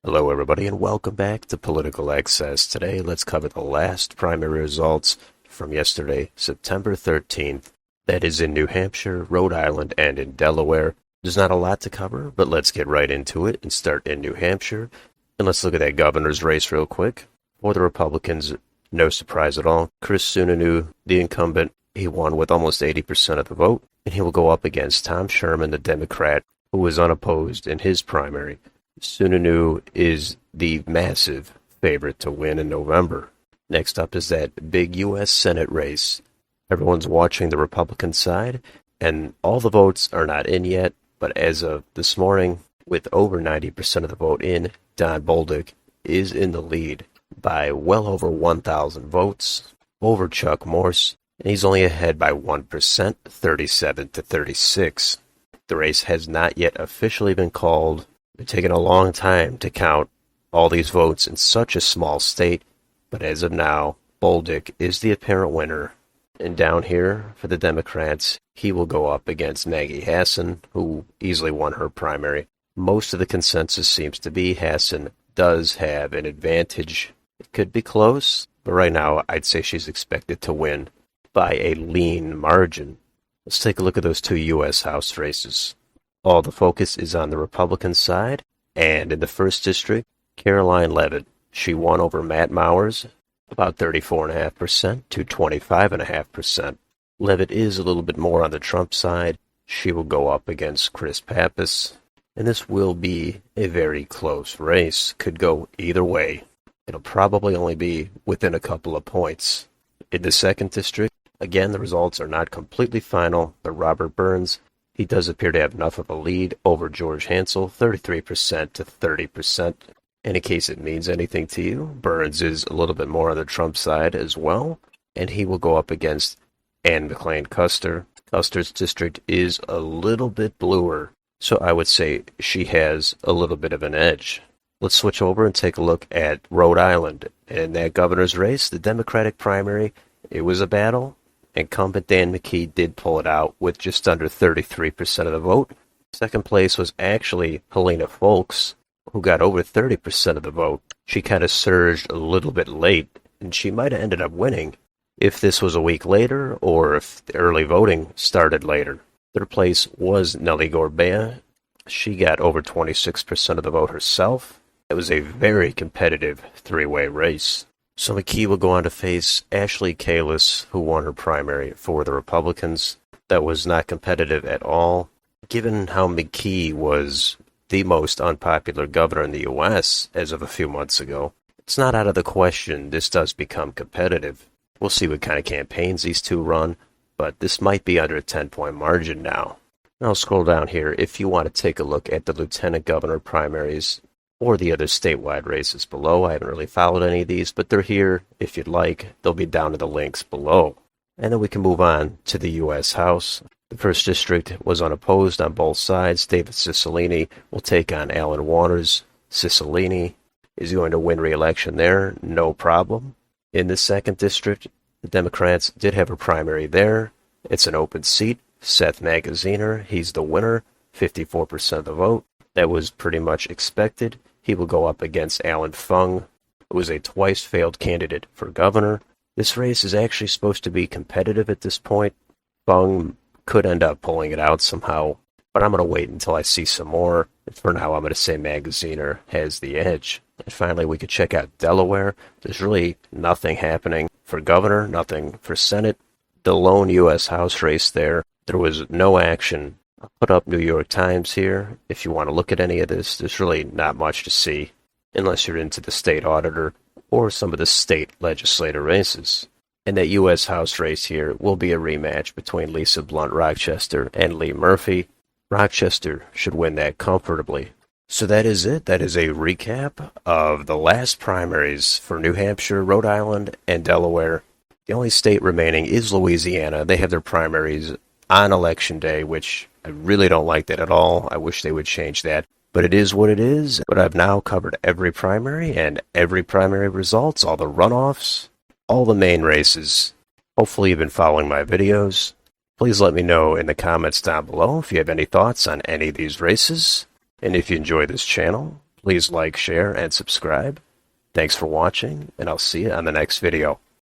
Hello, everybody, and welcome back to Political Access. Today, let's cover the last primary results from yesterday, September 13th. That is in New Hampshire, Rhode Island, and in Delaware. There's not a lot to cover, but let's get right into it and start in New Hampshire. And let's look at that governor's race real quick. For the Republicans, no surprise at all. Chris Sununu, the incumbent, he won with almost 80% of the vote, and he will go up against Tom Sherman, the Democrat, who was unopposed in his primary. Sununu is the massive favorite to win in November. Next up is that big U.S. Senate race. Everyone's watching the Republican side, and all the votes are not in yet, but as of this morning, with over 90% of the vote in, Don Bolduc is in the lead by well over 1,000 votes over Chuck Morse, and he's only ahead by 1%, 37 to 36. The race has not yet officially been called. It's taken a long time to count all these votes in such a small state, but as of now, Bolduc is the apparent winner. And down here, for the Democrats, he will go up against Maggie Hassan, who easily won her primary. Most of the consensus seems to be Hassan does have an advantage. It could be close, but right now I'd say she's expected to win by a lean margin. Let's take a look at those two U.S. House races. All the focus is on the Republican side, and in the 1st District, Caroline Leavitt. She won over Matt Mowers, about 34.5% to 25.5%. Leavitt is a little bit more on the Trump side. She will go up against Chris Pappas, and this will be a very close race. Could go either way. It'll probably only be within a couple of points. In the 2nd District, again, the results are not completely final, but Robert Burns, he does appear to have enough of a lead over George Hansel, 33% to 30%. And in case it means anything to you, Burns is a little bit more on the Trump side as well, and he will go up against Ann McLean Custer. Custer's district is a little bit bluer, so I would say she has a little bit of an edge. Let's switch over and take a look at Rhode Island. In that governor's race, the Democratic primary, it was a battle. Incumbent Dan McKee did pull it out with just under 33% of the vote. Second place was actually Helena Folks, who got over 30% of the vote. She kind of surged a little bit late, and she might have ended up winning if this was a week later or if the early voting started later. Third place was Nellie Gorbea. She got over 26% of the vote herself. It was a very competitive three-way race. So McKee will go on to face Ashley Kalis, who won her primary for the Republicans. That was not competitive at all. Given how McKee was the most unpopular governor in the U.S. as of a few months ago, it's not out of the question this does become competitive. We'll see what kind of campaigns these two run, but this might be under a 10-point margin now. I'll scroll down here if you want to take a look at the lieutenant governor primaries or the other statewide races below. I haven't really followed any of these, but they're here if you'd like. They'll be down in the links below. And then we can move on to the U.S. House. The 1st District was unopposed on both sides. David Cicilline will take on Alan Waters. Cicilline is going to win re-election there, no problem. In the 2nd District, the Democrats did have a primary there. It's an open seat. Seth Magaziner, he's the winner, 54% of the vote. That was pretty much expected. He will go up against Alan Fung, who is a twice-failed candidate for governor. This race is actually supposed to be competitive at this point. Fung could end up pulling it out somehow, but I'm going to wait until I see some more. For now, I'm going to say Magaziner has the edge. And finally, we could check out Delaware. There's really nothing happening for governor, nothing for Senate. The lone U.S. House race there was no action. I'll put up New York Times here. If you want to look at any of this, there's really not much to see unless you're into the state auditor or some of the state legislator races. And that U.S. House race here will be a rematch between Lisa Blunt Rochester and Lee Murphy. Rochester should win that comfortably. So that is it. That is a recap of the last primaries for New Hampshire, Rhode Island, and Delaware. The only state remaining is Louisiana. They have their primaries on Election Day, which I really don't like that at all. I wish they would change that. But it is what it is. But I've now covered every primary and every primary results, all the runoffs, all the main races. Hopefully you've been following my videos. Please let me know in the comments down below if you have any thoughts on any of these races. And if you enjoy this channel, Please like, share, and subscribe. Thanks for watching, and I'll see you on the next video.